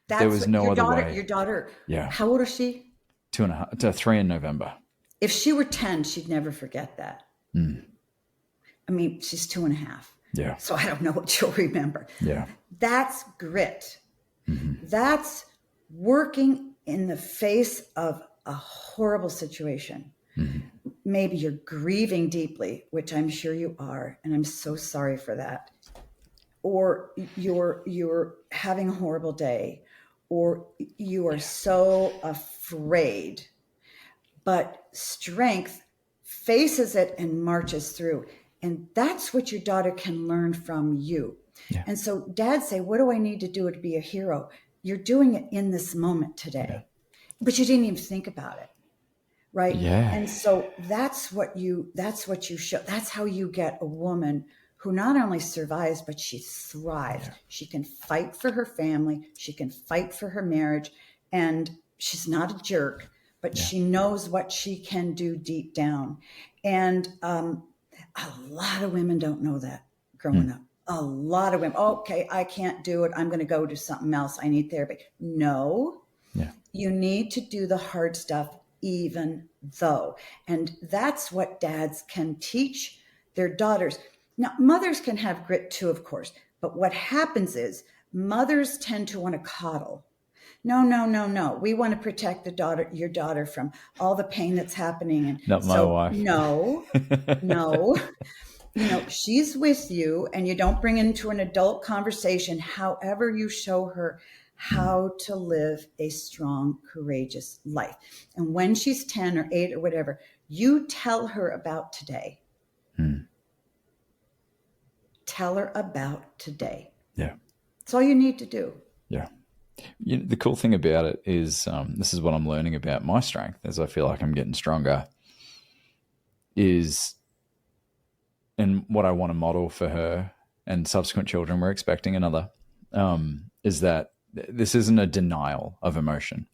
there was no other way. Your daughter, yeah. How old is she? 2.5 to 3 in November. If she were 10, she'd never forget that. Mm. I mean, she's 2.5. Yeah. So I don't know what she'll remember. Yeah. That's grit. Mm-hmm. That's working in the face of a horrible situation. Mm-hmm. Maybe you're grieving deeply, which I'm sure you are, and I'm so sorry for that. Or you're having a horrible day, or you are so afraid. But strength faces it and marches through. And that's what your daughter can learn from you. Yeah. And so dads say, what do I need to do to be a hero? You're doing it in this moment today. Yeah. But you didn't even think about it. Right. Yeah. And so that's what you show. That's how you get a woman who not only survives, but she thrives. Yeah. She can fight for her family. She can fight for her marriage. And she's not a jerk, but she knows what she can do deep down. And a lot of women don't know that growing up. A lot of women, okay, I can't do it. I'm going to go do something else. I need therapy. No, you need to do the hard stuff even though. And that's what dads can teach their daughters. Now, mothers can have grit too, of course. But what happens is mothers tend to want to coddle. No. We want to protect your daughter from all the pain that's happening. And not my wife. No. You know, she's with you, and you don't bring into an adult conversation. However, you show her how to live a strong, courageous life. And when she's 10 or 8 or whatever, you tell her about today. Tell her about today. Yeah. That's all you need to do. Yeah. The cool thing about it is, this is what I'm learning about my strength as I feel like I'm getting stronger, and what I want to model for her and subsequent children, we're expecting another, is that this isn't a denial of emotion.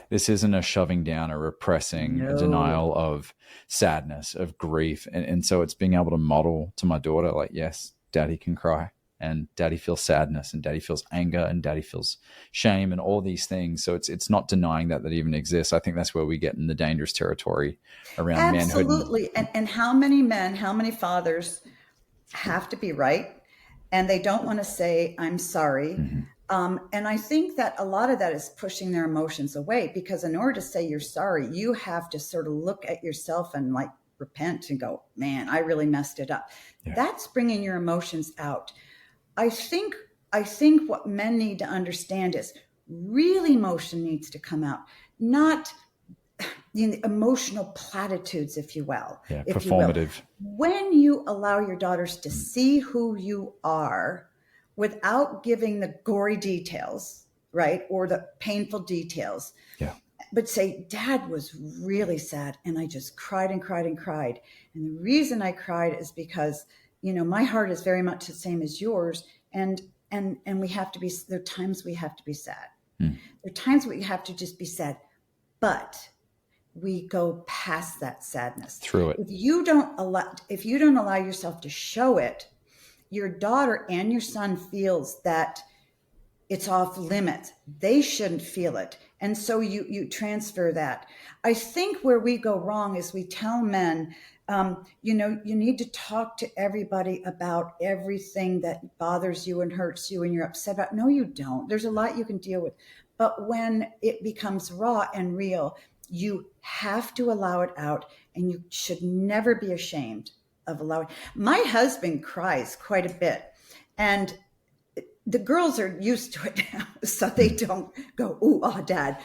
This isn't a shoving down or repressing, a denial of sadness, of grief. And so it's being able to model to my daughter, like, yes, daddy can cry, and daddy feels sadness, and daddy feels anger, and daddy feels shame, and all these things. So it's not denying that even exists. I think that's where we get in the dangerous territory around manhood. Absolutely. And how many men, how many fathers have to be right, and they don't want to say, I'm sorry. Mm-hmm. And I think that a lot of that is pushing their emotions away, because in order to say you're sorry, you have to sort of look at yourself and like repent and go, man, I really messed it up. Yeah. That's bringing your emotions out. I think what men need to understand is real emotion needs to come out. not emotional platitudes, if you will. Yeah, if performative. You will. When you allow your daughters to see who you are without giving the gory details, right, or the painful details, but say, Dad was really sad and I just cried and cried and cried. And the reason I cried is because, my heart is very much the same as yours. And we have to be, there are times we have to be sad. There are times we have to just be sad, but we go past that sadness. Through it. If you don't allow yourself to show it, your daughter and your son feels that it's off limits. They shouldn't feel it. And so you transfer that. I think where we go wrong is we tell men, you need to talk to everybody about everything that bothers you and hurts you and you're upset about. No, you don't. There's a lot you can deal with. But when it becomes raw and real, you have to allow it out, and you should never be ashamed of allowing. My husband cries quite a bit, and the girls are used to it now, so they don't go, ooh, ah, Dad.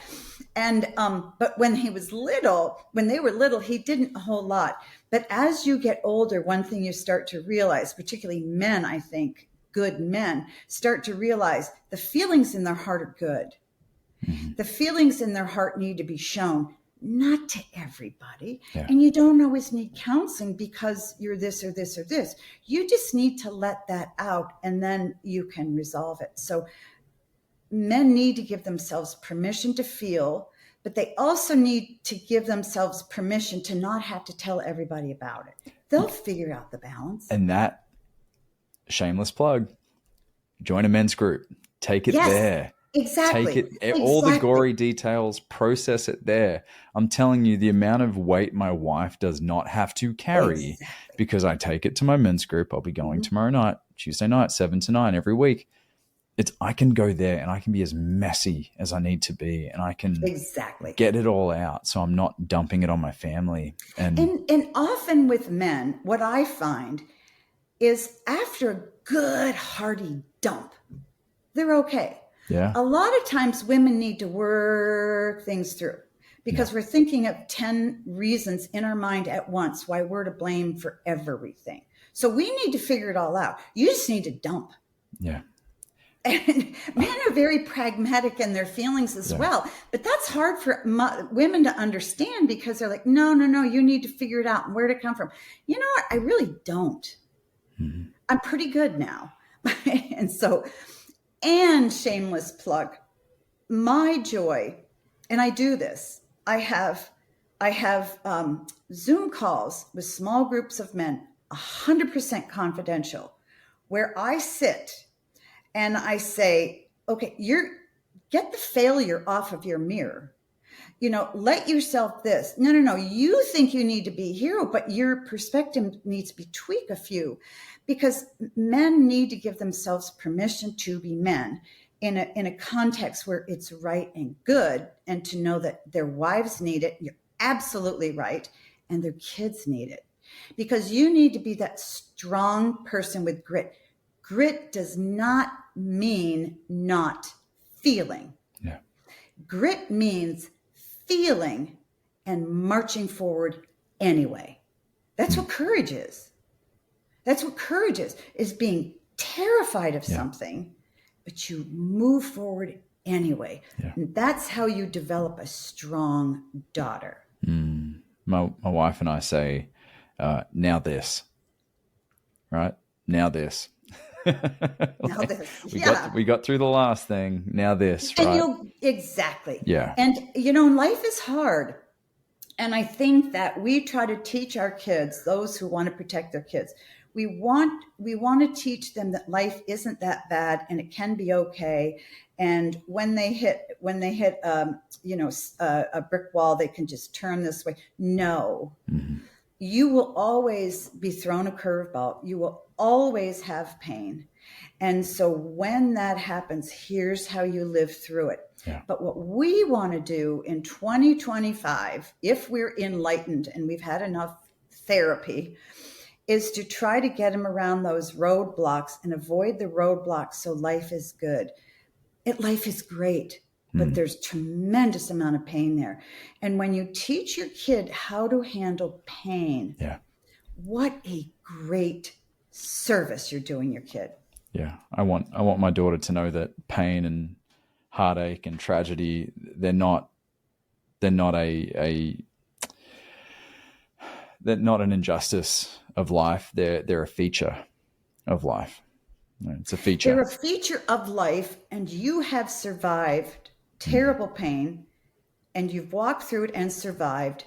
And, but when they were little, he didn't a whole lot. But as you get older, one thing you start to realize, particularly men, I think, good men, start to realize the feelings in their heart are good. The feelings in their heart need to be shown, not to everybody. Yeah. And you don't always need counseling because you're this or this or this. You just need to let that out, and then you can resolve it. So men need to give themselves permission to feel, but they also need to give themselves permission to not have to tell everybody about it. They'll figure out the balance. And that, shameless plug, join a men's group. Take it there. Exactly. Take it, all the gory details, process it there. I'm telling you, the amount of weight my wife does not have to carry because I take it to my men's group. I'll be going tomorrow night, Tuesday night, 7 to 9 every week. I can go there and I can be as messy as I need to be, and I can get it all out. So I'm not dumping it on my family. And often with men, what I find is after a good hearty dump, they're okay. Yeah. A lot of times women need to work things through because we're thinking of 10 reasons in our mind at once why we're to blame for everything. So we need to figure it all out. You just need to dump. Yeah. And men are very pragmatic in their feelings as well. But that's hard for women to understand because they're like, no, you need to figure it out and where to come from. You know what? I really don't. I'm pretty good now. And shameless plug, my joy, and I do this. I have Zoom calls with small groups of men, 100% confidential, where I sit and I say, okay, get the failure off of your mirror. Let yourself this. No. You think you need to be hero, but your perspective needs to be tweaked a few, because men need to give themselves permission to be men in a context where it's right and good, and to know that their wives need it. You're absolutely right. And their kids need it, because you need to be that strong person with grit. Grit does not mean not feeling. Yeah. Grit means feeling and marching forward anyway. That's what courage is. That's what courage is being terrified of something, but you move forward anyway. Yeah. And that's how you develop a strong daughter. My wife and I say, now this, right? Now this. Now this. We got through the last thing. Now this, right? Exactly. Yeah. And, life is hard. And I think that we try to teach our kids, those who want to protect their kids, we want to teach them that life isn't that bad and it can be okay. And when they hit a brick wall, they can just turn this way. No, you will always be thrown a curveball. You will always have pain. And so when that happens, here's how you live through it. Yeah. But what we want to do in 2025, if we're enlightened and we've had enough therapy, is to try to get them around those roadblocks and avoid the roadblocks so life is good. Life is great. but there's tremendous amount of pain there. And when you teach your kid how to handle pain, what a great service you're doing your kid. Yeah. I want my daughter to know that pain and heartache and tragedy, they're not an injustice of life. They're a feature of life. It's a feature. They're a feature of life, and you have survived terrible pain, and you've walked through it and survived,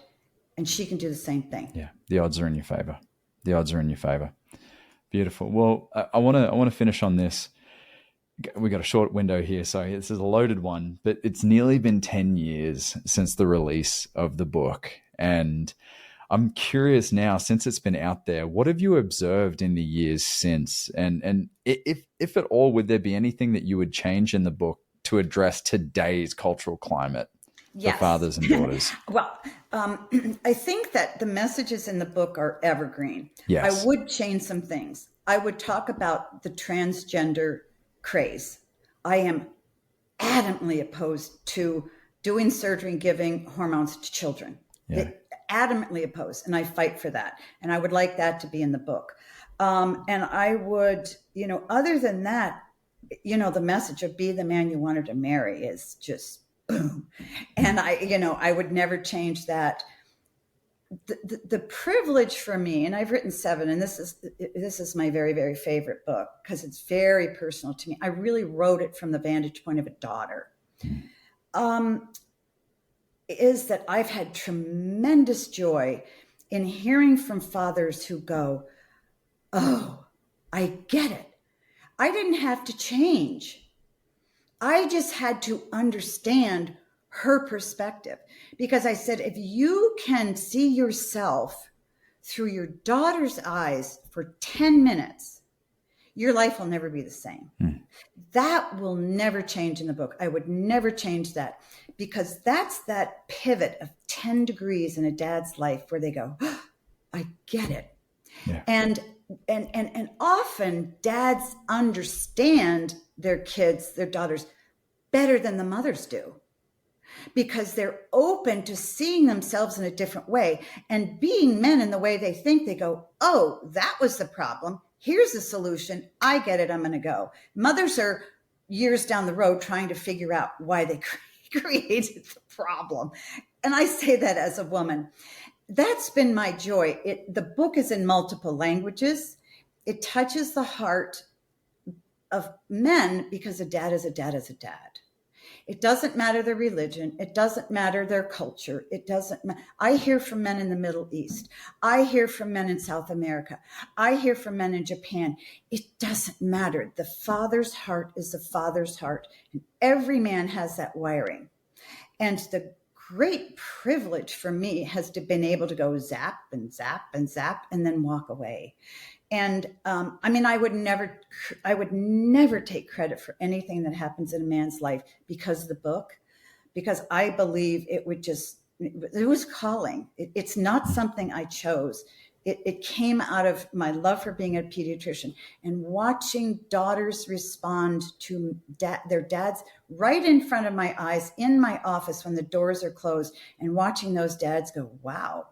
and she can do the same thing. Yeah. The odds are in your favor. Beautiful. Well, I want to finish on this. We got a short window here, so this is a loaded one, but it's nearly been 10 years since the release of the book. And I'm curious now, since it's been out there, what have you observed in the years since? And if at all, would there be anything that you would change in the book to address today's cultural climate for fathers and daughters? Well, I think that the messages in the book are evergreen. Yes. I would change some things. I would talk about the transgender craze. I am adamantly opposed to doing surgery and giving hormones to children. Adamantly opposed, and I fight for that. And I would like that to be in the book. And I would, other than that, the message of be the man you wanted to marry is just boom. And I would never change that. The privilege for me, and I've written 7, and this is my very, very favorite book because it's very personal to me. I really wrote it from the vantage point of a daughter. Is that I've had tremendous joy in hearing from fathers who go, oh, I get it. I didn't have to change. I just had to understand her perspective. Because I said, if you can see yourself through your daughter's eyes for 10 minutes, your life will never be the same. That will never change in the book. I would never change that, because that's that pivot of 10 degrees in a dad's life where they go, oh, I get it. Yeah. And often dads understand their kids, their daughters, better than the mothers do, because they're open to seeing themselves in a different way and being men in the way they think. They go, oh, that was the problem. Here's the solution. I get it. I'm going to go. Mothers are years down the road trying to figure out why they created the problem. And I say that as a woman. That's been my joy. The book is in multiple languages. It touches the heart of men because a dad is a dad is a dad. It doesn't matter their religion. It doesn't matter their culture. It doesn't matter. I hear from men in the Middle East. I hear from men in South America. I hear from men in Japan. It doesn't matter. The father's heart is the father's heart. And every man has that wiring. And the great privilege for me has been able to go zap and zap and zap and then walk away. And I would never take credit for anything that happens in a man's life because of the book, because I believe it was calling. It's not something I chose. It came out of my love for being a pediatrician and watching daughters respond to their dads right in front of my eyes in my office when the doors are closed, and watching those dads go, wow,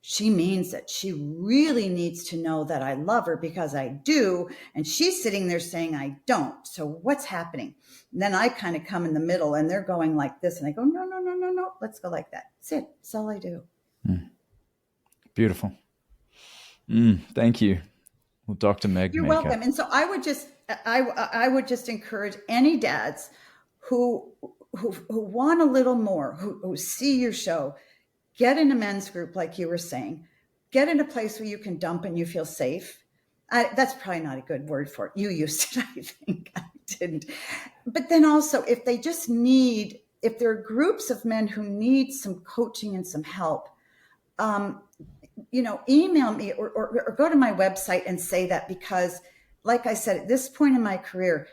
she means it. She really needs to know that I love her because I do. And she's sitting there saying, I don't. So what's happening? And then I kind of come in the middle and they're going like this. And I go, no. Let's go like that. That's it. That's all I do. Beautiful. Thank you. Well, Dr. Meg You're Meeker. welcome. And so I would just encourage any dads who want a little more, who see your show, get in a men's group, like you were saying. Get in a place where you can dump and you feel safe. That's probably not a good word for it. You used it, I think. I didn't. But then also, if there are groups of men who need some coaching and some help, email me or go to my website and say that, because, like I said, at this point in my career,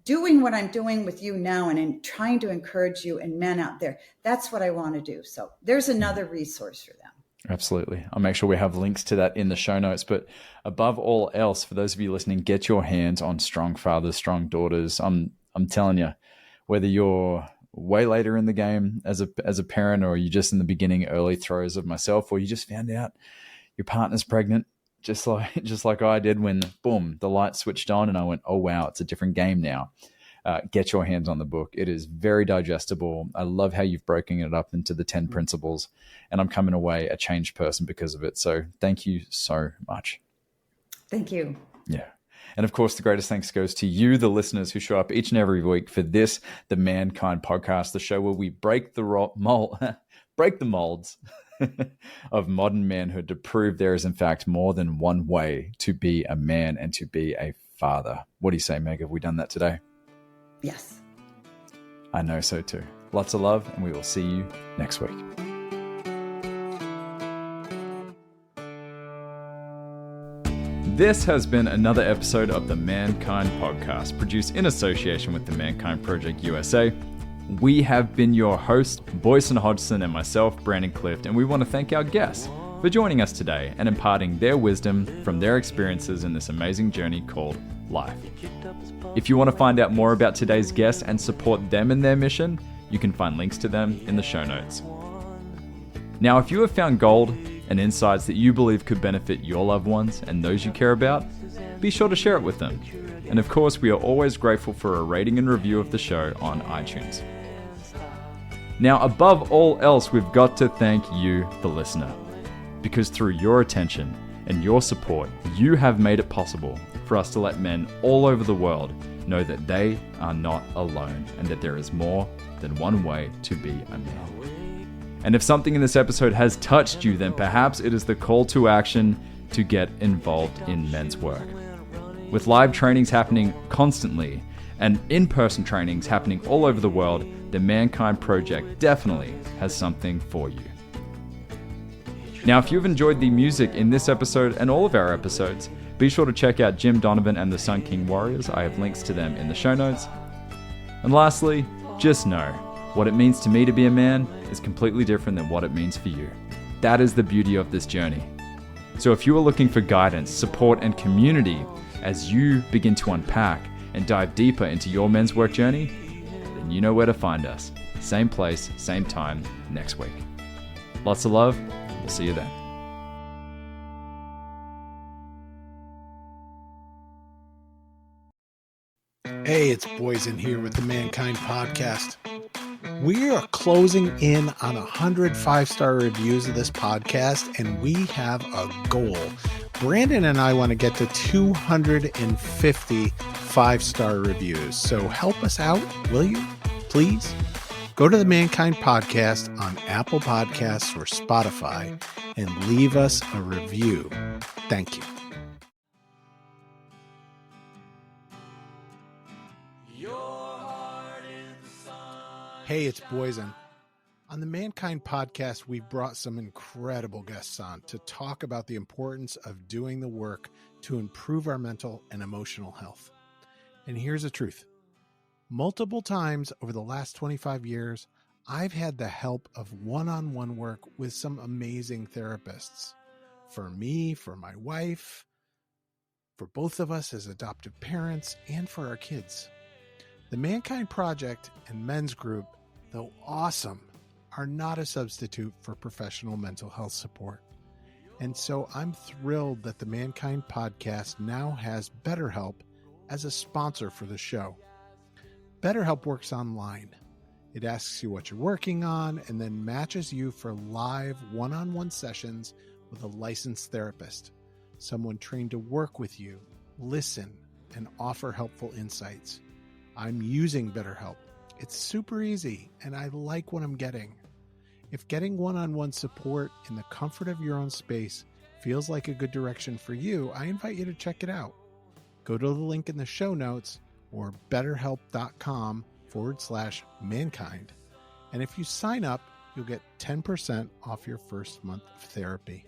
doing what I'm doing with you now and in trying to encourage you and men out there, that's what I want to do. So there's another resource for them. Absolutely. I'll make sure we have links to that in the show notes. But above all else, for those of you listening, get your hands on Strong Fathers, Strong Daughters. I'm telling you, whether you're way later in the game as a parent, or you're just in the beginning, early throes of myself, or you just found out your partner's pregnant, just like I did when, boom, the light switched on and I went, oh, wow, it's a different game now. Get your hands on the book. It is very digestible. I love how you've broken it up into the 10 principles, and I'm coming away a changed person because of it. So thank you so much. Thank you. Yeah. And of course, the greatest thanks goes to you, the listeners who show up each and every week for this, the Mankind Podcast, the show where we break the molds of modern manhood to prove there is, in fact, more than one way to be a man and to be a father. What do you say, Meg? Have we done that today? Yes. I know so too. Lots of love, and we will see you next week. This has been another episode of the Mankind Podcast, produced in association with the Mankind Project USA. We have been your hosts, Boyson Hodgson and myself, Brandon Clift, and we want to thank our guests for joining us today and imparting their wisdom from their experiences in this amazing journey called life. If you want to find out more about today's guests and support them in their mission, you can find links to them in the show notes. Now, if you have found gold and insights that you believe could benefit your loved ones and those you care about, be sure to share it with them. And of course, we are always grateful for a rating and review of the show on iTunes. Now, above all else, we've got to thank you, the listener, because through your attention and your support, you have made it possible for us to let men all over the world know that they are not alone and that there is more than one way to be a man. And if something in this episode has touched you, then perhaps it is the call to action to get involved in men's work. With live trainings happening constantly and in-person trainings happening all over the world, the Mankind Project definitely has something for you. Now, if you've enjoyed the music in this episode and all of our episodes, be sure to check out Jim Donovan and the Sun King Warriors. I have links to them in the show notes. And lastly, just know, what it means to me to be a man is completely different than what it means for you. That is the beauty of this journey. So if you are looking for guidance, support, and community as you begin to unpack and dive deeper into your men's work journey, then you know where to find us. Same place, same time, next week. Lots of love. We'll see you then. Hey, it's Boyson here with the Mankind Podcast. We are closing in on 100 5-star reviews of this podcast, and we have a goal. Brandon and I want to get to 250 5-star reviews. So help us out, will you? Please go to the Mankind Podcast on Apple Podcasts or Spotify and leave us a review. Thank you. Hey, it's Boyson. On the Mankind Podcast, we've brought some incredible guests on to talk about the importance of doing the work to improve our mental and emotional health. And here's the truth. Multiple times over the last 25 years, I've had the help of one-on-one work with some amazing therapists. For me, for my wife, for both of us as adoptive parents, and for our kids. The Mankind Project and Men's Group, though awesome, are not a substitute for professional mental health support. And so I'm thrilled that the Mankind Podcast now has BetterHelp as a sponsor for the show. BetterHelp works online. It asks you what you're working on and then matches you for live one-on-one sessions with a licensed therapist, someone trained to work with you, listen, and offer helpful insights. I'm using BetterHelp. It's super easy, and I like what I'm getting. If getting one-on-one support in the comfort of your own space feels like a good direction for you, I invite you to check it out. Go to the link in the show notes or betterhelp.com/mankind. And if you sign up, you'll get 10% off your first month of therapy.